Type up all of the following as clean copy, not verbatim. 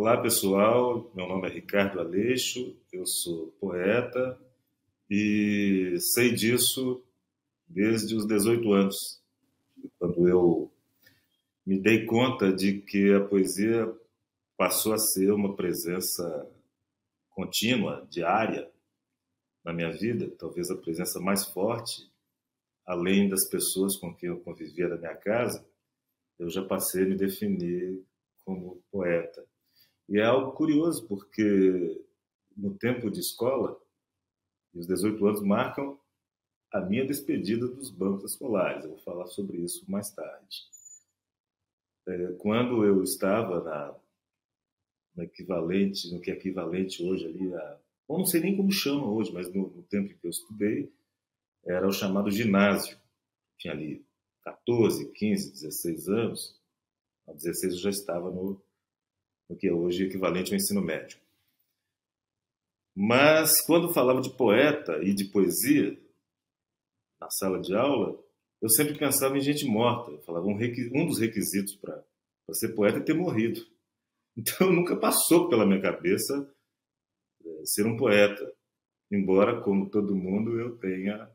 Olá, pessoal. Meu nome é Ricardo Aleixo, eu sou poeta e sei disso desde os 18 anos, quando eu me dei conta de que a poesia passou a ser uma presença contínua, diária na minha vida, talvez a presença mais forte, além das pessoas com quem eu convivia na minha casa. Eu já passei a me definir como poeta. E é algo curioso, porque no tempo de escola, os 18 anos marcam a minha despedida dos bancos escolares. Eu vou falar sobre isso mais tarde. Quando eu estava no equivalente, no que é equivalente hoje ali a... Eu não sei nem como chama hoje, mas no tempo em que eu estudei, era o chamado ginásio. Tinha ali 14, 15, 16 anos. Aos 16 eu já estava no que é hoje equivalente ao ensino médio. Mas quando falava de poeta e de poesia na sala de aula, eu sempre pensava em gente morta. Eu falava um dos requisitos para ser poeta é ter morrido. Então nunca passou pela minha cabeça ser um poeta, embora, como todo mundo, eu tenha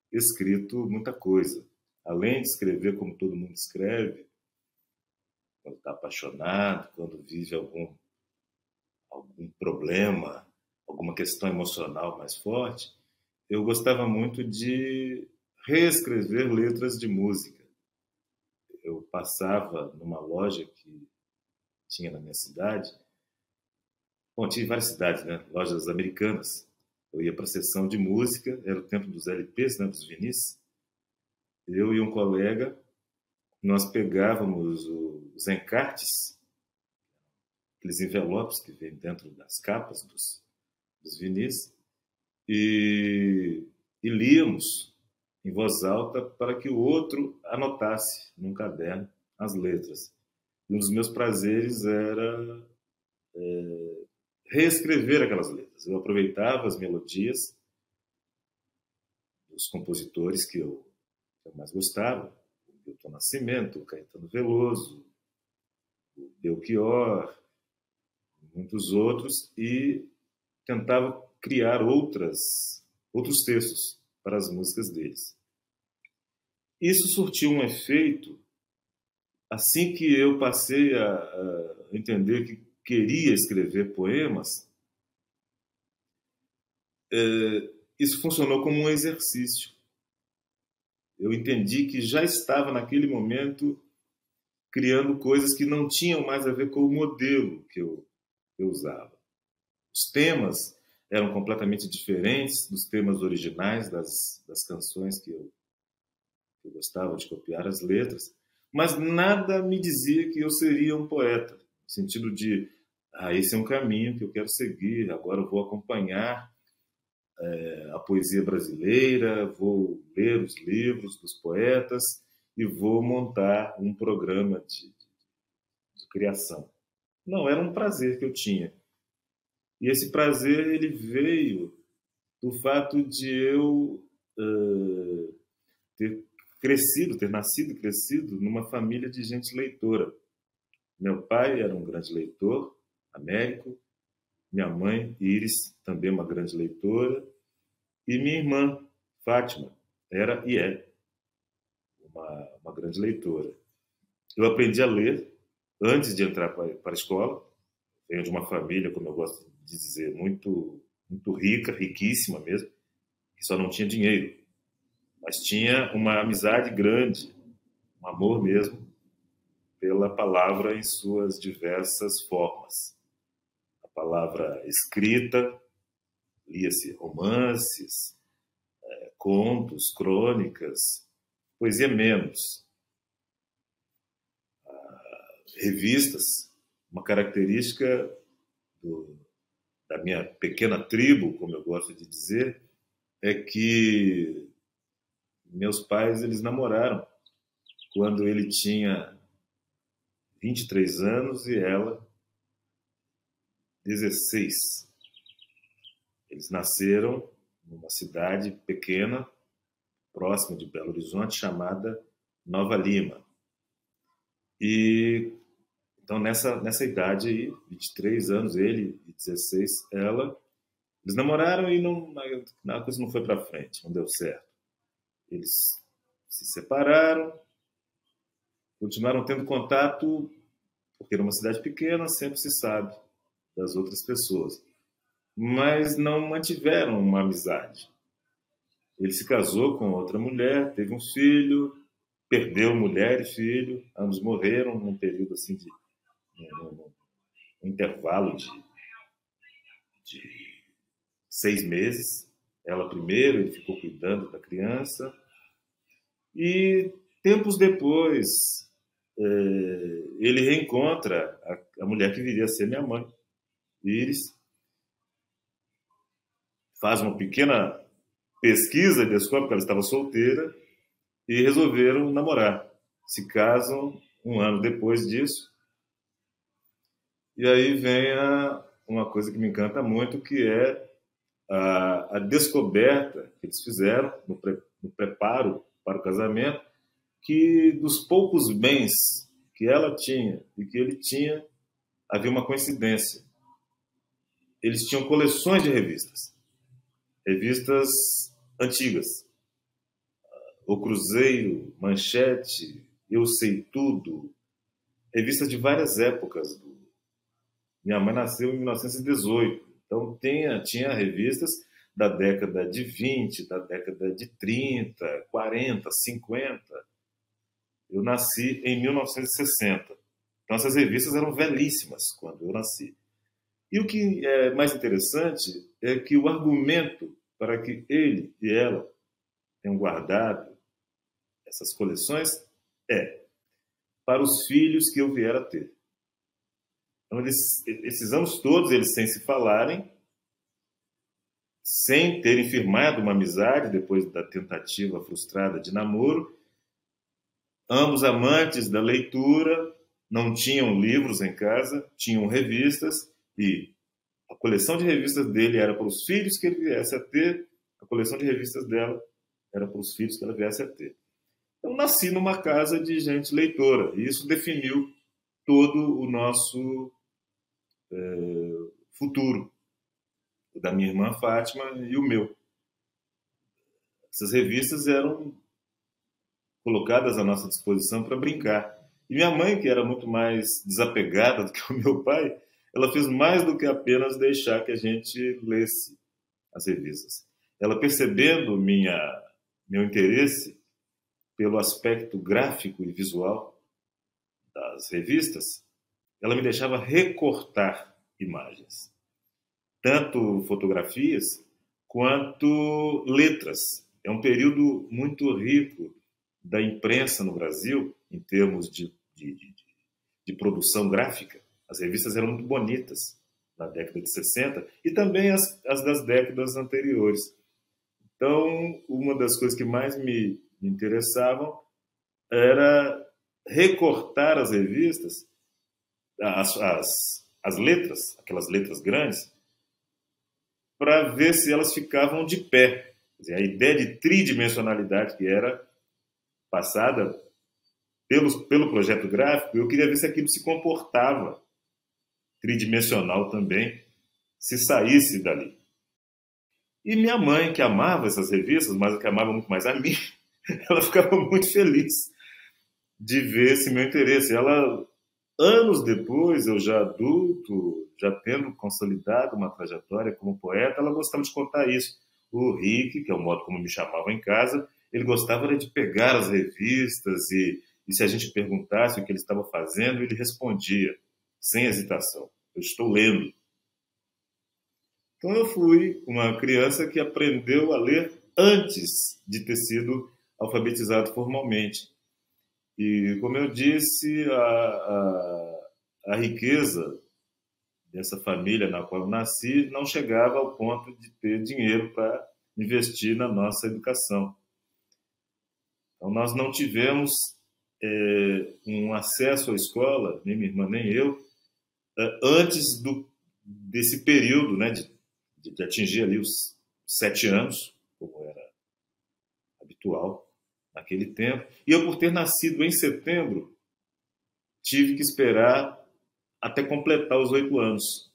escrito muita coisa. Além de escrever como todo mundo escreve, quando está apaixonado, quando vive algum problema, alguma questão emocional mais forte, eu gostava muito de reescrever letras de música. Eu passava numa loja que tinha na minha cidade. Bom, tinha várias cidades, né? Lojas americanas. Eu ia para a sessão de música, era o tempo dos LPs, né? Dos vinis. Eu e um colega, nós pegávamos os encartes, aqueles envelopes que vêm dentro das capas dos vinis, e líamos em voz alta para que o outro anotasse num caderno as letras. E um dos meus prazeres era reescrever aquelas letras. Eu aproveitava as melodias dos compositores que eu mais gostava, o Milton Nascimento, o Caetano Veloso, o Belchior, muitos outros, e tentava criar outros textos para as músicas deles. Isso surtiu um efeito assim que eu passei a entender que queria escrever poemas. Isso funcionou como um exercício. Eu entendi que já estava naquele momento criando coisas que não tinham mais a ver com o modelo que eu usava. Os temas eram completamente diferentes dos temas originais das canções que eu gostava de copiar as letras, mas nada me dizia que eu seria um poeta, no sentido de, esse é um caminho que eu quero seguir, agora eu vou acompanhar a poesia brasileira, vou ler os livros dos poetas e vou montar um programa de criação. Não, era um prazer que eu tinha. E esse prazer ele veio do fato de eu ter nascido e crescido numa família de gente leitora. Meu pai era um grande leitor, Américo, minha mãe, Iris, também uma grande leitora, e minha irmã, Fátima, era e é uma grande leitora. Eu aprendi a ler antes de entrar para a escola. Venho de uma família, como eu gosto de dizer, muito rica, riquíssima mesmo, que só não tinha dinheiro, mas tinha uma amizade grande, um amor mesmo, pela palavra em suas diversas formas. A palavra escrita, lia-se romances, contos, crônicas, poesia menos, revistas. Uma característica da minha pequena tribo, como eu gosto de dizer, é que meus pais eles namoraram quando ele tinha 23 anos e ela 16. Eles nasceram numa cidade pequena, próxima de Belo Horizonte, chamada Nova Lima. E Então, nessa idade aí, 23 anos, ele e 16, ela, eles namoraram e a coisa não foi para frente, não deu certo. Eles se separaram, continuaram tendo contato, porque numa cidade pequena sempre se sabe das outras pessoas, mas não mantiveram uma amizade. Ele se casou com outra mulher, teve um filho, perdeu mulher e filho, ambos morreram num período assim um intervalo de 6 meses. Ela primeiro, ele ficou cuidando da criança. E tempos depois, ele reencontra a mulher que viria a ser minha mãe, Iris, faz uma pequena pesquisa e descobre que ela estava solteira e resolveram namorar. Se casam um ano depois disso. E aí vem uma coisa que me encanta muito, que é a descoberta que eles fizeram no preparo para o casamento, que dos poucos bens que ela tinha e que ele tinha, havia uma coincidência. Eles tinham coleções de revistas antigas. O Cruzeiro, Manchete, Eu Sei Tudo, revistas de várias épocas. Minha mãe nasceu em 1918, então tinha revistas da década de 20, da década de 30, 40, 50. Eu nasci em 1960. Então essas revistas eram velíssimas quando eu nasci. E o que é mais interessante é que o argumento para que ele e ela tenham guardado essas coleções é para os filhos que eu vier a ter. Então, esses anos todos, eles sem se falarem, sem terem firmado uma amizade depois da tentativa frustrada de namoro, ambos amantes da leitura, não tinham livros em casa, tinham revistas, e a coleção de revistas dele era para os filhos que ele viesse a ter, a coleção de revistas dela era para os filhos que ela viesse a ter. Então, nasci numa casa de gente leitora, e isso definiu todo o nosso futuro, o da minha irmã Fátima e o meu. Essas revistas eram colocadas à nossa disposição para brincar. E minha mãe, que era muito mais desapegada do que o meu pai, ela fez mais do que apenas deixar que a gente lesse as revistas. Ela, percebendo meu interesse pelo aspecto gráfico e visual das revistas, ela me deixava recortar imagens, tanto fotografias quanto letras. É um período muito rico da imprensa no Brasil, em termos de produção gráfica. As revistas eram muito bonitas na década de 60 e também as das décadas anteriores. Então, uma das coisas que mais me interessavam era recortar as revistas, as letras, aquelas letras grandes, para ver se elas ficavam de pé. Quer dizer, a ideia de tridimensionalidade que era passada pelo projeto gráfico, eu queria ver se aquilo se comportava tridimensional também, se saísse dali. E minha mãe, que amava essas revistas, mas que amava muito mais a mim, ela ficava muito feliz de ver esse meu interesse. Ela, anos depois, eu já adulto, já tendo consolidado uma trajetória como poeta, ela gostava de contar isso. O Rick, que é o modo como me chamavam em casa, ele gostava de pegar as revistas e se a gente perguntasse o que ele estava fazendo, ele respondia, sem hesitação: eu estou lendo. Então eu fui uma criança que aprendeu a ler antes de ter sido alfabetizado formalmente. E, como eu disse, a riqueza dessa família na qual eu nasci não chegava ao ponto de ter dinheiro para investir na nossa educação. Então, nós não tivemos um acesso à escola, nem minha irmã nem eu, antes desse período, né, de atingir ali os 7 anos, como era habitual naquele tempo. E eu, por ter nascido em setembro, tive que esperar até completar os 8 anos.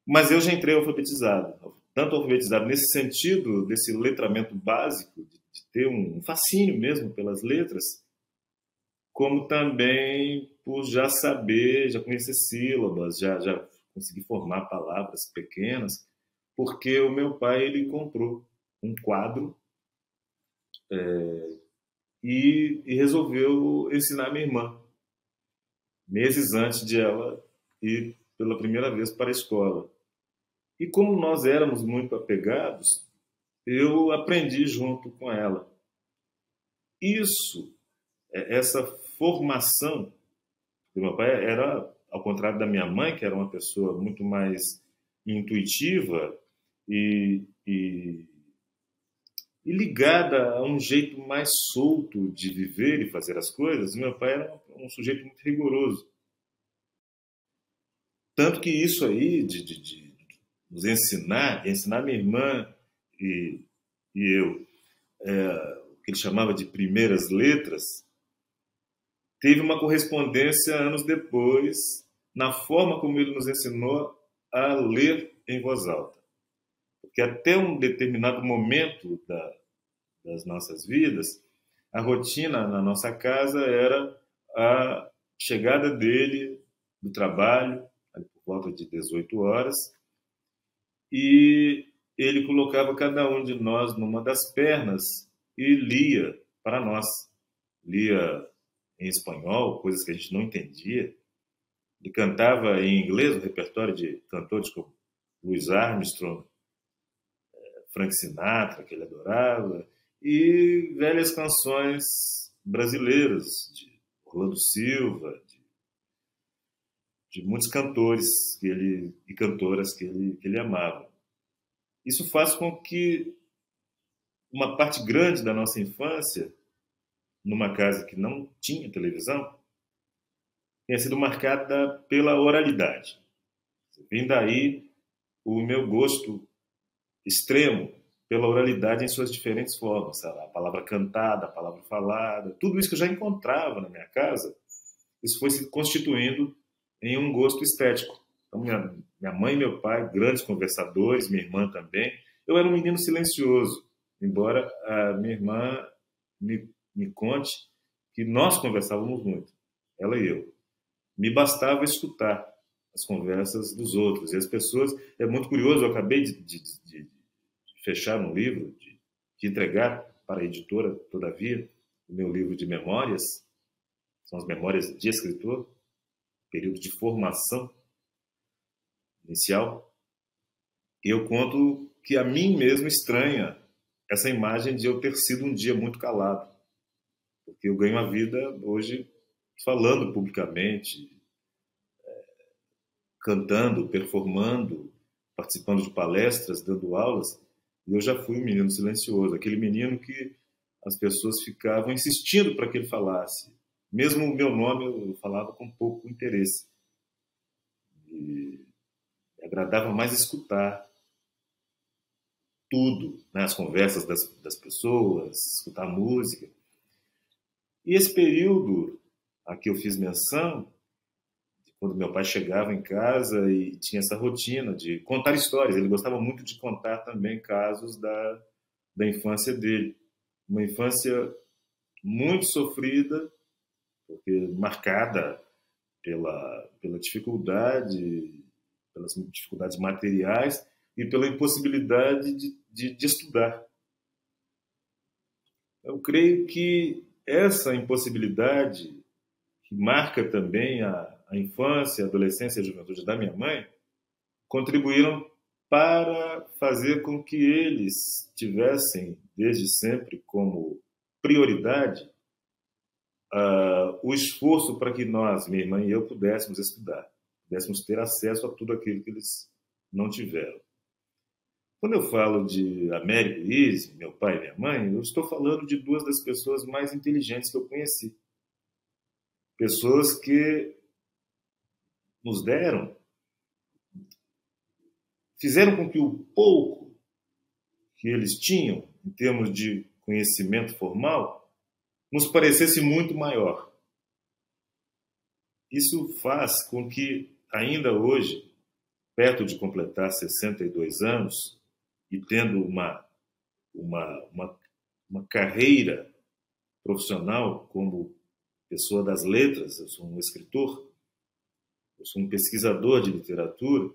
Mas eu já entrei alfabetizado, tanto alfabetizado nesse sentido, desse letramento básico, de ter um fascínio mesmo pelas letras, como também por já saber, já conhecer sílabas, já conseguir formar palavras pequenas, porque o meu pai ele comprou um quadro e resolveu ensinar minha irmã, meses antes de ela ir pela primeira vez para a escola. E como nós éramos muito apegados, eu aprendi junto com ela. Isso, essa formação do meu pai era, ao contrário da minha mãe, que era uma pessoa muito mais intuitiva e ligada a um jeito mais solto de viver e fazer as coisas, meu pai era um sujeito muito rigoroso. Tanto que isso aí de nos ensinar minha irmã e, e eu, o que ele chamava de primeiras letras, teve uma correspondência anos depois na forma como ele nos ensinou a ler em voz alta. Porque até um determinado momento das nossas vidas, a rotina na nossa casa era a chegada dele do trabalho, ali por volta de 18 horas, e ele colocava cada um de nós numa das pernas e lia para nós. Lia em espanhol, coisas que a gente não entendia. Ele cantava em inglês, o repertório de cantores como Louis Armstrong, Frank Sinatra, que ele adorava, e velhas canções brasileiras, de Orlando Silva, de muitos cantores e cantoras que ele amava. Isso faz com que uma parte grande da nossa infância, numa casa que não tinha televisão, tenha sido marcada pela oralidade. Vem daí o meu gosto extremo pela oralidade em suas diferentes formas, sabe? A palavra cantada, a palavra falada, tudo isso que eu já encontrava na minha casa, isso foi se constituindo em um gosto estético. Então, minha mãe e meu pai, grandes conversadores, minha irmã também. Eu era um menino silencioso, embora a minha irmã me conte que nós conversávamos muito, ela e eu. Me bastava escutar as conversas dos outros. E as pessoas, é muito curioso, eu acabei de fechar um livro, de entregar para a editora, todavia, o meu livro de memórias, são as memórias de escritor, período de formação inicial, e eu conto que a mim mesmo estranha essa imagem de eu ter sido um dia muito calado, porque eu ganho a vida hoje falando publicamente, cantando, performando, participando de palestras, dando aulas, e eu já fui um menino silencioso, aquele menino que as pessoas ficavam insistindo para que ele falasse. Mesmo o meu nome eu falava com pouco interesse. E me agradava mais escutar tudo, né? As conversas das pessoas, escutar música. E esse período a que eu fiz menção, quando meu pai chegava em casa e tinha essa rotina de contar histórias. Ele gostava muito de contar também casos da infância dele. Uma infância muito sofrida, porque marcada pela dificuldade, pelas dificuldades materiais e pela impossibilidade de estudar. Eu creio que essa impossibilidade, que marca também a infância, a adolescência e a juventude da minha mãe, contribuíram para fazer com que eles tivessem, desde sempre, como prioridade o esforço para que nós, minha irmã e eu, pudéssemos estudar, pudéssemos ter acesso a tudo aquilo que eles não tiveram. Quando eu falo de Américo e Izzy, meu pai e minha mãe, eu estou falando de duas das pessoas mais inteligentes que eu conheci. Pessoas que nos deram, fizeram com que o pouco que eles tinham, em termos de conhecimento formal, nos parecesse muito maior. Isso faz com que, ainda hoje, perto de completar 62 anos e tendo uma, uma, uma carreira profissional como pessoa das letras, eu sou um escritor, eu sou um pesquisador de literatura,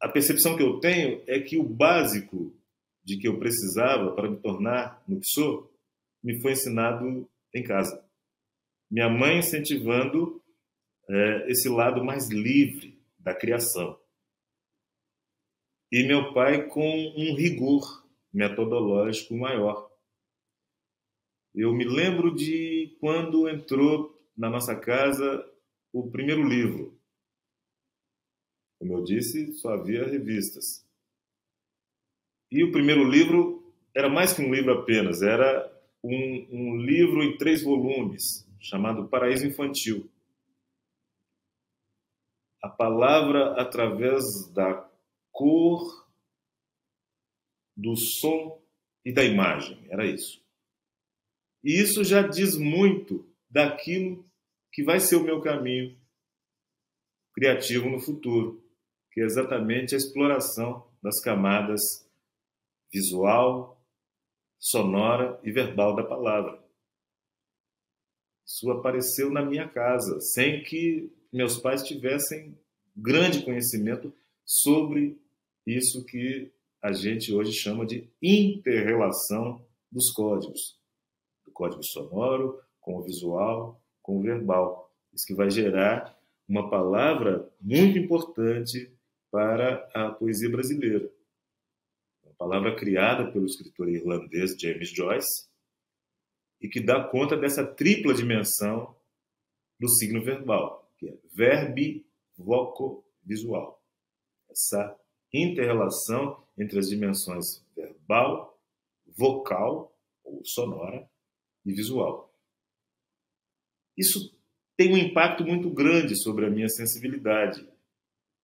a percepção que eu tenho é que o básico de que eu precisava para me tornar no que sou, me foi ensinado em casa. Minha mãe incentivando esse lado mais livre da criação. E meu pai com um rigor metodológico maior. Eu me lembro de quando entrou na nossa casa o primeiro livro. Como eu disse, só havia revistas. E o primeiro livro era mais que um livro apenas, era um livro em 3 volumes, chamado Paraíso Infantil. A palavra através da cor, do som e da imagem, era isso. E isso já diz muito daquilo que vai ser o meu caminho criativo no futuro, que é exatamente a exploração das camadas visual, sonora e verbal da palavra. Isso apareceu na minha casa, sem que meus pais tivessem grande conhecimento sobre isso que a gente hoje chama de interrelação dos códigos. Do código sonoro com o visual, com o verbal. Isso que vai gerar uma palavra muito importante para a poesia brasileira. Uma palavra criada pelo escritor irlandês James Joyce e que dá conta dessa tripla dimensão do signo verbal, que é verbi-voco-visual. Essa inter-relação entre as dimensões verbal, vocal, ou sonora, e visual. Isso tem um impacto muito grande sobre a minha sensibilidade,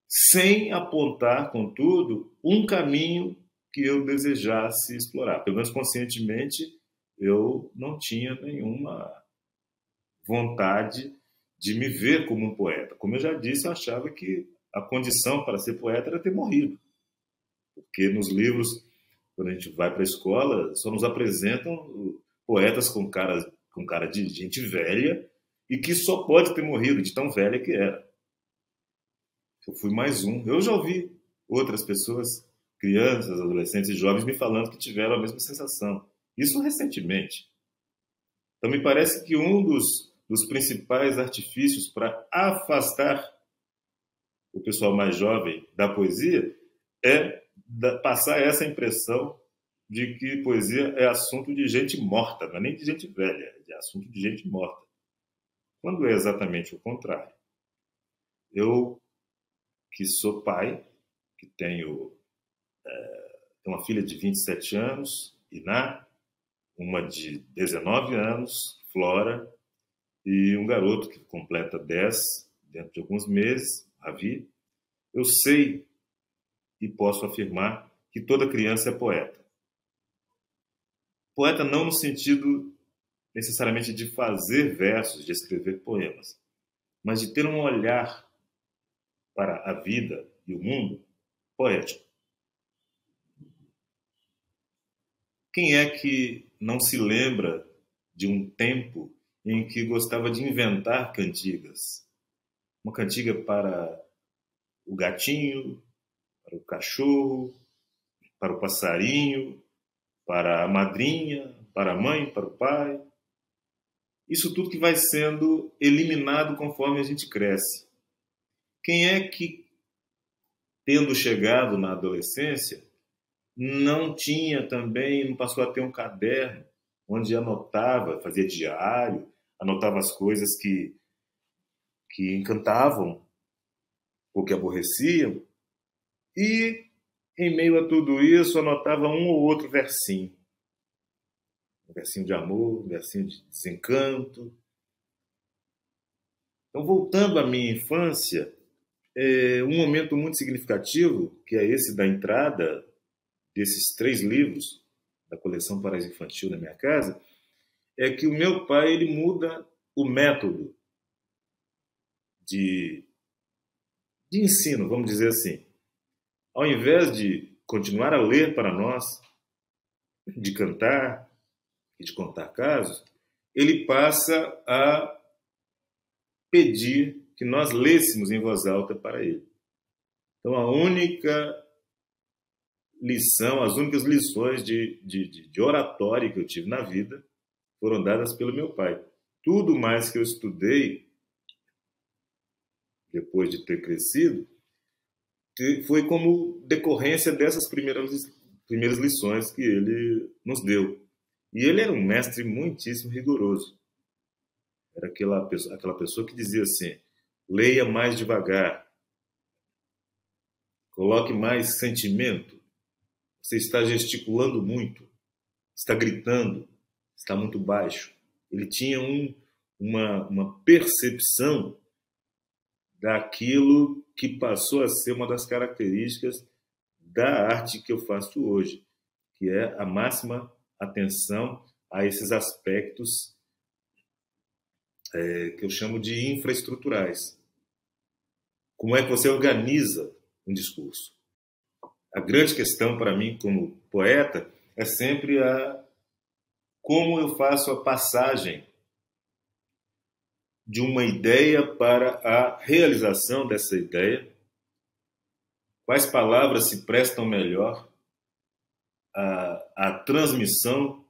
sem apontar, contudo, um caminho que eu desejasse explorar. Pelo menos conscientemente, eu não tinha nenhuma vontade de me ver como um poeta. Como eu já disse, eu achava que a condição para ser poeta era ter morrido. Porque nos livros, quando a gente vai para a escola, só nos apresentam poetas com cara de gente velha e que só pode ter morrido de tão velha que era. Eu fui mais um. Eu já ouvi outras pessoas, crianças, adolescentes e jovens, me falando que tiveram a mesma sensação. Isso recentemente. Então, me parece que um dos principais artifícios para afastar o pessoal mais jovem da poesia é passar essa impressão de que poesia é assunto de gente morta, não é nem de gente velha, é assunto de gente morta. Quando é exatamente o contrário. Eu, que sou pai, que tenho uma filha de 27 anos, Iná, uma de 19 anos, Flora, e um garoto que completa 10 dentro de alguns meses, Ravi, eu sei e posso afirmar que toda criança é poeta. Poeta não no sentido necessariamente de fazer versos, de escrever poemas, mas de ter um olhar para a vida e o mundo poético. Quem é que não se lembra de um tempo em que gostava de inventar cantigas? Uma cantiga para o gatinho, para o cachorro, para o passarinho, para a madrinha, para a mãe, para o pai. Isso tudo que vai sendo eliminado conforme a gente cresce. Quem é que, tendo chegado na adolescência, não tinha também, não passou a ter um caderno onde anotava, fazia diário, anotava as coisas que encantavam ou que aborreciam, e, em meio a tudo isso, anotava um ou outro versinho. Um versinho de amor, um versinho de desencanto. Então, voltando à minha infância, um momento muito significativo, que é esse da entrada desses 3 livros da coleção Paraíso Infantil na minha casa, é que o meu pai ele muda o método de, de ensino, vamos dizer assim. Ao invés de continuar a ler para nós, de cantar e de contar casos, ele passa a pedir que nós lêssemos em voz alta para ele. Então, a única lição, as únicas lições de oratória que eu tive na vida foram dadas pelo meu pai. Tudo mais que eu estudei, depois de ter crescido, foi como decorrência dessas primeiras lições que ele nos deu. E ele era um mestre muitíssimo rigoroso. Era aquela pessoa que dizia assim: leia mais devagar, coloque mais sentimento, você está gesticulando muito, está gritando, está muito baixo. Ele tinha uma percepção daquilo que passou a ser uma das características da arte que eu faço hoje, que é a máxima atenção a esses aspectos que eu chamo de infraestruturais. Como é que você organiza um discurso? A grande questão para mim, como poeta, é sempre como eu faço a passagem de uma ideia para a realização dessa ideia, quais palavras se prestam melhor à transmissão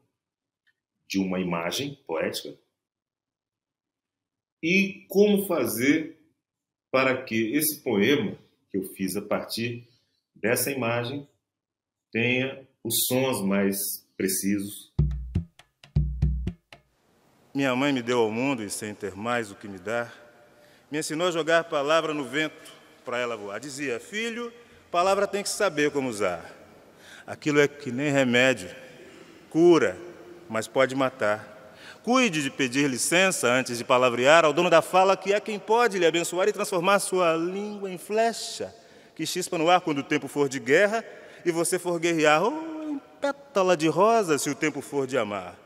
de uma imagem poética e como fazer para que esse poema que eu fiz a partir dessa imagem tenha os sons mais precisos. Minha mãe me deu ao mundo e, sem ter mais o que me dar, me ensinou a jogar palavra no vento para ela voar. Dizia: filho, palavra tem que saber como usar. Aquilo é que nem remédio, cura, mas pode matar. Cuide de pedir licença antes de palavrear ao dono da fala, que é quem pode lhe abençoar e transformar sua língua em flecha, que chispa no ar quando o tempo for de guerra e você for guerrear, ou em pétala de rosa se o tempo for de amar.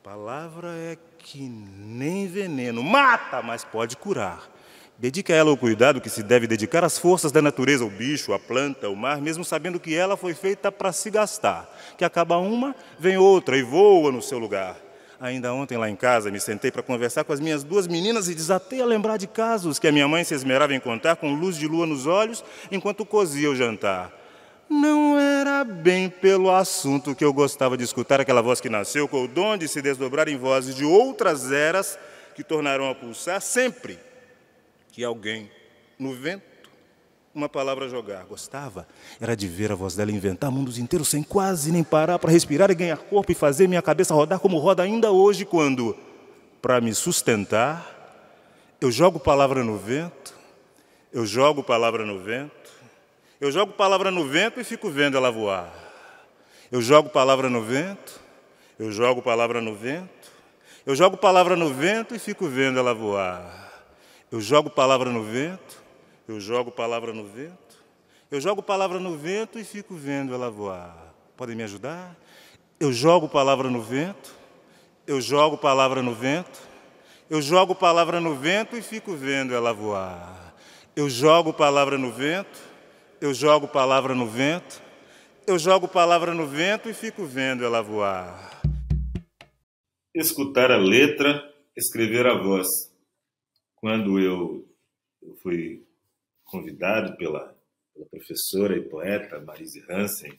Palavra é que nem veneno, mata, mas pode curar. Dedique a ela o cuidado que se deve dedicar às forças da natureza, o bicho, a planta, o mar, mesmo sabendo que ela foi feita para se gastar. Que acaba uma, vem outra e voa no seu lugar. Ainda ontem lá em casa me sentei para conversar com as minhas duas meninas e desatei a lembrar de casos que a minha mãe se esmerava em contar com luz de lua nos olhos enquanto cozia o jantar. Não era bem pelo assunto que eu gostava de escutar aquela voz que nasceu com o dom de se desdobrar em vozes de outras eras que tornaram a pulsar sempre que alguém, no vento, uma palavra jogar. Gostava era de ver a voz dela inventar mundos inteiros sem quase nem parar para respirar e ganhar corpo e fazer minha cabeça rodar como roda ainda hoje quando, para me sustentar, eu jogo palavra no vento, eu jogo palavra no vento, eu jogo palavra no vento e fico vendo ela voar. Eu jogo palavra no vento, eu jogo palavra no vento, eu jogo palavra no vento e fico vendo ela voar. Eu jogo palavra no vento, eu jogo palavra no vento, eu jogo palavra no vento e fico vendo ela voar. Podem me ajudar? Eu jogo palavra no vento, eu jogo palavra no vento, eu jogo palavra no vento e fico vendo ela voar. Eu jogo palavra no vento, eu jogo palavra no vento, eu jogo palavra no vento e fico vendo ela voar. Escutar a letra, escrever a voz. Quando eu fui convidado pela professora e poeta Marise Hansen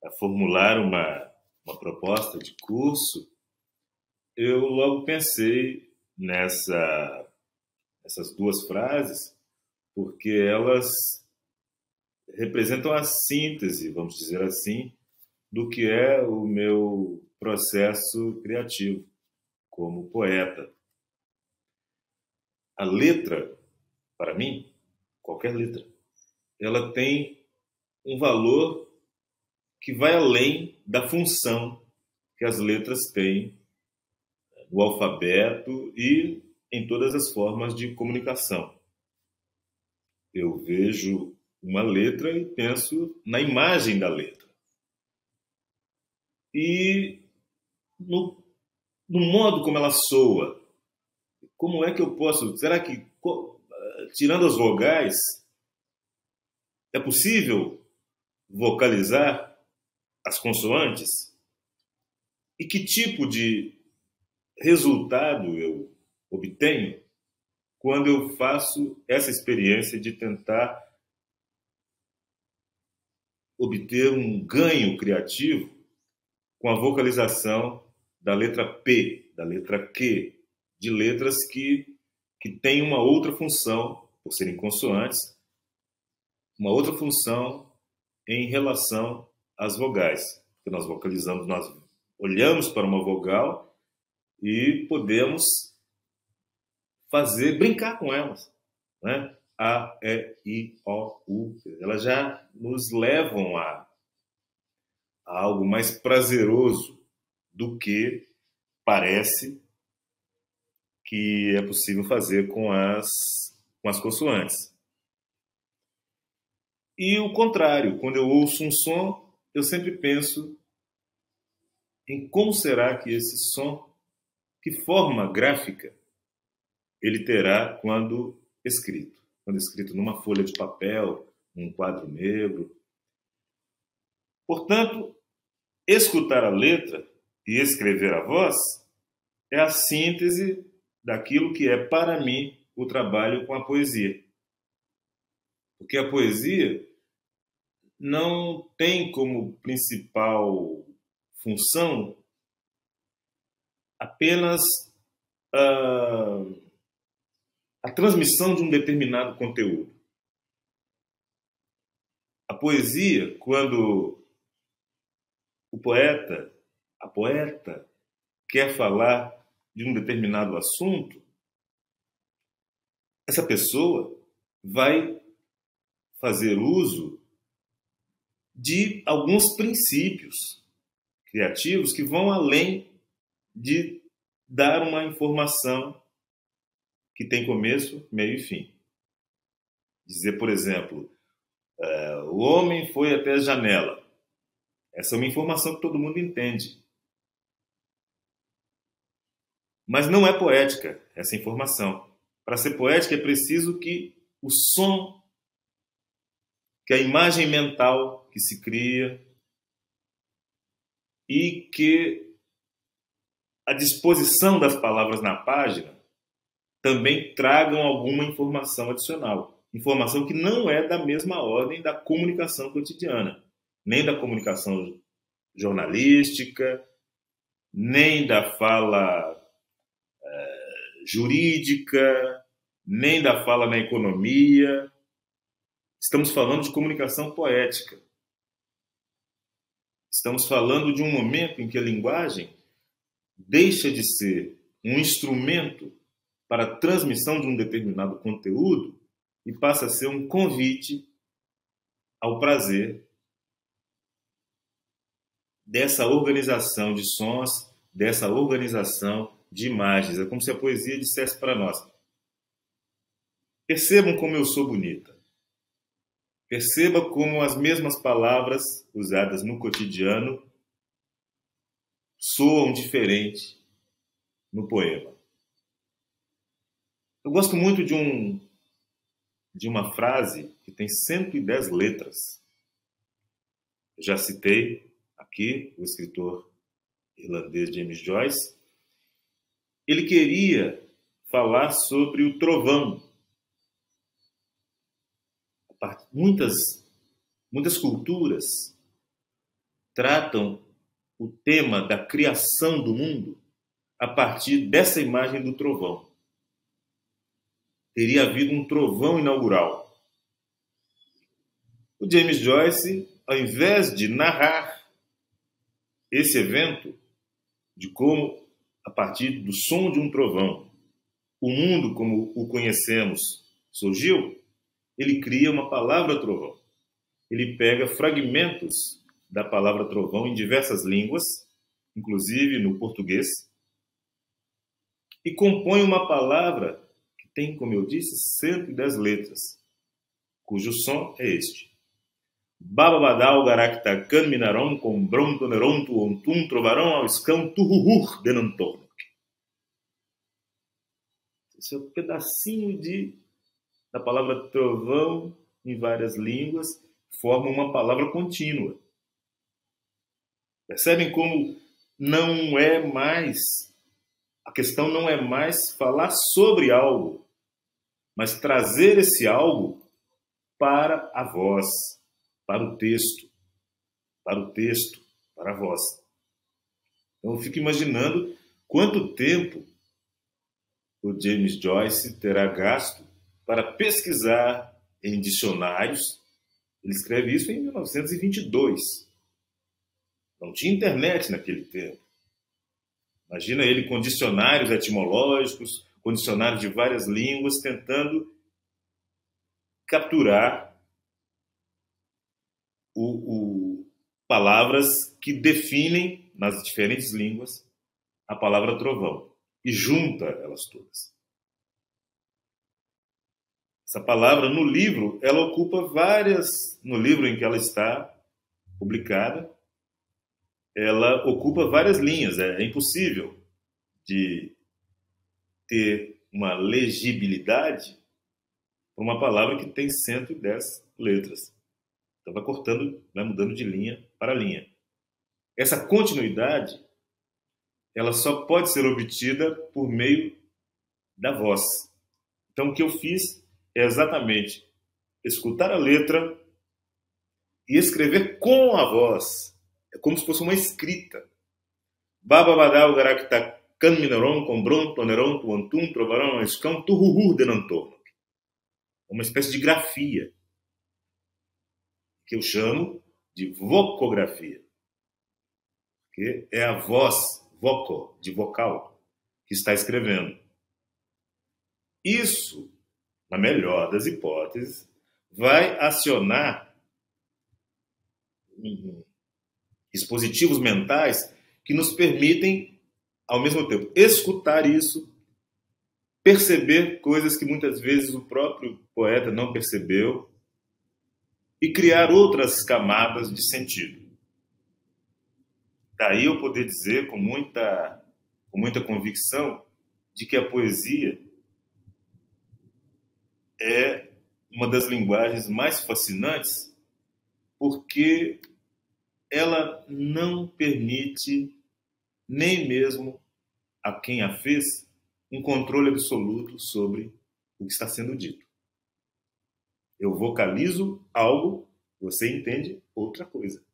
a formular uma proposta de curso, eu logo pensei nessas duas frases, porque elas representam a síntese, vamos dizer assim, do que é o meu processo criativo como poeta. A letra, para mim, qualquer letra, ela tem um valor que vai além da função que as letras têm no alfabeto e em todas as formas de comunicação. Eu vejo uma letra e penso na imagem da letra. E no modo como ela soa. Como é que eu posso... Será que tirando as vogais, é possível vocalizar as consoantes? E que tipo de resultado eu obtenho quando eu faço essa experiência de tentar obter um ganho criativo com a vocalização da letra P, da letra Q, de letras que têm uma outra função, por serem consoantes, uma outra função em relação às vogais. Porque nós vocalizamos, nós olhamos para uma vogal e podemos brincar com elas, né? A, E, I, O, U. Elas já nos levam a algo mais prazeroso do que parece que é possível fazer com as consoantes. E o contrário, quando eu ouço um som, eu sempre penso em como será que esse som, que forma gráfica, ele terá quando escrito numa folha de papel, num quadro negro. Portanto, escutar a letra e escrever a voz é a síntese daquilo que é, para mim, o trabalho com a poesia. Porque a poesia não tem como principal função apenas a transmissão de um determinado conteúdo. A poesia, quando a poeta, quer falar de um determinado assunto, essa pessoa vai fazer uso de alguns princípios criativos que vão além de dar uma informação que tem começo, meio e fim. Dizer, por exemplo, o homem foi até a janela. Essa é uma informação que todo mundo entende. Mas não é poética essa informação. Para ser poética é preciso que o som, que a imagem mental que se cria e que a disposição das palavras na página também tragam alguma informação adicional. Informação que não é da mesma ordem da comunicação cotidiana, nem da comunicação jornalística, nem da fala jurídica, nem da fala na economia. Estamos falando de comunicação poética. Estamos falando de um momento em que a linguagem deixa de ser um instrumento para a transmissão de um determinado conteúdo e passa a ser um convite ao prazer dessa organização de sons, dessa organização de imagens. É como se a poesia dissesse para nós: percebam como eu sou bonita. Perceba como as mesmas palavras usadas no cotidiano soam diferente no poema. Eu gosto muito de uma frase que tem 110 letras. Eu já citei aqui o escritor irlandês James Joyce. Ele queria falar sobre o trovão. Muitas culturas tratam o tema da criação do mundo a partir dessa imagem do trovão. Teria havido um trovão inaugural. O James Joyce, ao invés de narrar esse evento, de como, a partir do som de um trovão, o mundo como o conhecemos surgiu, ele cria uma palavra trovão. Ele pega fragmentos da palavra trovão em diversas línguas, inclusive no português, e compõe uma palavra que tem, como eu disse, 110 letras, cujo som é este. Bababadal garactacan minaron com brontoneron tuontum trovarão ao escão turruhur denantornoc. Esse é um pedacinho A palavra trovão, em várias línguas, forma uma palavra contínua. Percebem como não é mais, a questão não é mais falar sobre algo, mas trazer esse algo para a voz, para o texto, para a voz. Então eu fico imaginando quanto tempo o James Joyce terá gasto para pesquisar em dicionários. Ele escreve isso em 1922. Não tinha internet naquele tempo. Imagina ele com dicionários etimológicos, com dicionários de várias línguas, tentando capturar palavras que definem, nas diferentes línguas, a palavra trovão. E junta elas todas. Essa palavra, no livro, ela ocupa várias... No livro em que ela está publicada, ela ocupa várias linhas. É impossível de ter uma legibilidade para uma palavra que tem 110 letras. Então vai cortando, vai mudando de linha para linha. Essa continuidade, ela só pode ser obtida por meio da voz. Então o que eu fiz é exatamente escutar a letra e escrever com a voz. É como se fosse uma escrita. Bababadá, o garakta, can minoron, combron, toneron, tuantum, trovarão, escão, turruhur, denantorno. Uma espécie de grafia, que eu chamo de vocografia. Que é a voz, voco, de vocal, que está escrevendo. Isso, na melhor das hipóteses, vai acionar dispositivos mentais que nos permitem, ao mesmo tempo, escutar isso, perceber coisas que muitas vezes o próprio poeta não percebeu e criar outras camadas de sentido. Daí eu poder dizer com muita convicção de que a poesia é uma das linguagens mais fascinantes, porque ela não permite nem mesmo a quem a fez um controle absoluto sobre o que está sendo dito. Eu vocalizo algo, você entende outra coisa.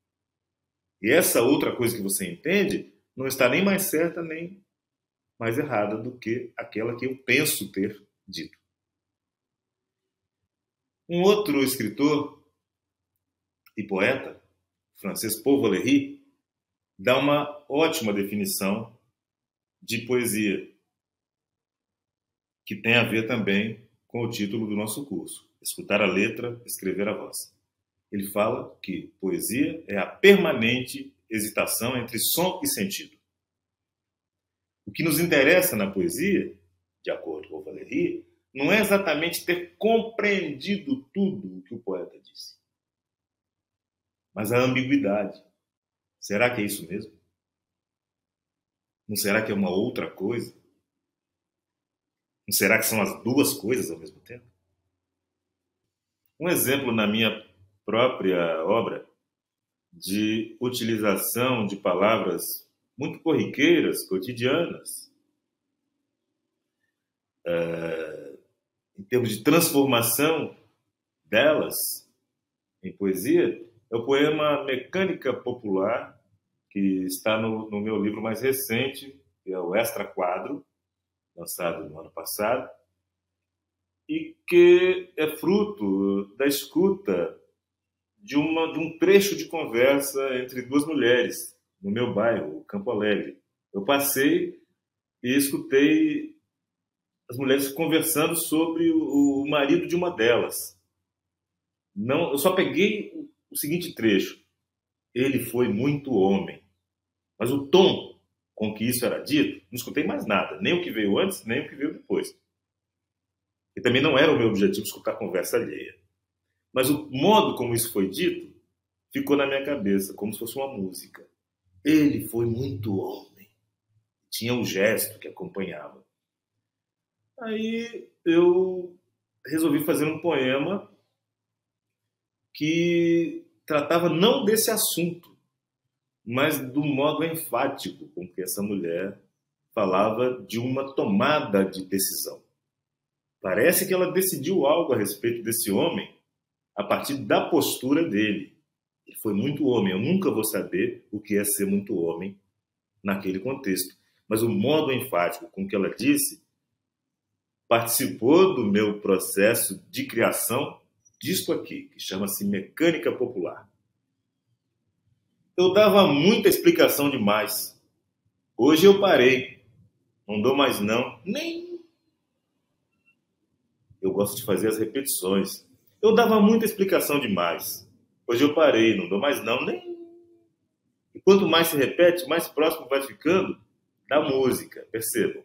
E essa outra coisa que você entende não está nem mais certa nem mais errada do que aquela que eu penso ter dito. Um outro escritor e poeta, francês Paul Valéry, dá uma ótima definição de poesia, que tem a ver também com o título do nosso curso, Escutar a Letra, Escrever a Voz. Ele fala que poesia é a permanente hesitação entre som e sentido. O que nos interessa na poesia, de acordo com Valéry, não é exatamente ter compreendido tudo o que o poeta disse, mas a ambiguidade. Será que é isso mesmo? Não será que é uma outra coisa? Não será que são as duas coisas ao mesmo tempo? Um exemplo na minha própria obra de utilização de palavras muito corriqueiras, cotidianas, em termos de transformação delas em poesia, é o poema Mecânica Popular, que está no meu livro mais recente, que é o Extra Quadro, lançado no ano passado, e que é fruto da escuta de um trecho de conversa entre duas mulheres no meu bairro, Campo Alegre. Eu passei e escutei as mulheres conversando sobre o marido de uma delas. Não, eu só peguei o seguinte trecho. Ele foi muito homem. Mas o tom com que isso era dito, não escutei mais nada. Nem o que veio antes, nem o que veio depois. E também não era o meu objetivo escutar conversa alheia. Mas o modo como isso foi dito ficou na minha cabeça, como se fosse uma música. Ele foi muito homem. Tinha um gesto que acompanhava. Aí eu resolvi fazer um poema que tratava não desse assunto, mas do modo enfático com que essa mulher falava de uma tomada de decisão. Parece que ela decidiu algo a respeito desse homem a partir da postura dele. Ele foi muito homem. Eu nunca vou saber o que é ser muito homem naquele contexto. Mas o modo enfático com que ela disse participou do meu processo de criação disto aqui, que chama-se mecânica popular. Eu dava muita explicação demais. Hoje eu parei. Não dou mais não. Nem. Eu gosto de fazer as repetições. Eu dava muita explicação demais. Hoje eu parei. Não dou mais não. Nem. E quanto mais se repete, mais próximo vai ficando da música. Percebam.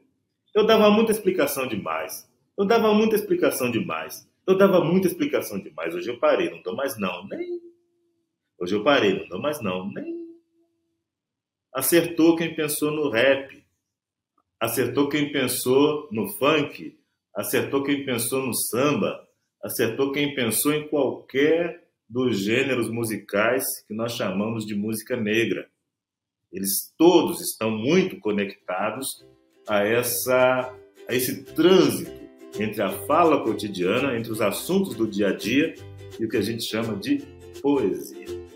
Eu dava muita explicação demais. Eu dava muita explicação demais. Eu dava muita explicação demais. Hoje eu parei. Não dou mais não. Nem. Hoje eu parei. Não dou mais não. Nem. Acertou quem pensou no rap. Acertou quem pensou no funk. Acertou quem pensou no samba. Acertou quem pensou em qualquer dos gêneros musicais que nós chamamos de música negra. Eles todos estão muito conectados a esse trânsito entre a fala cotidiana, entre os assuntos do dia a dia e o que a gente chama de poesia.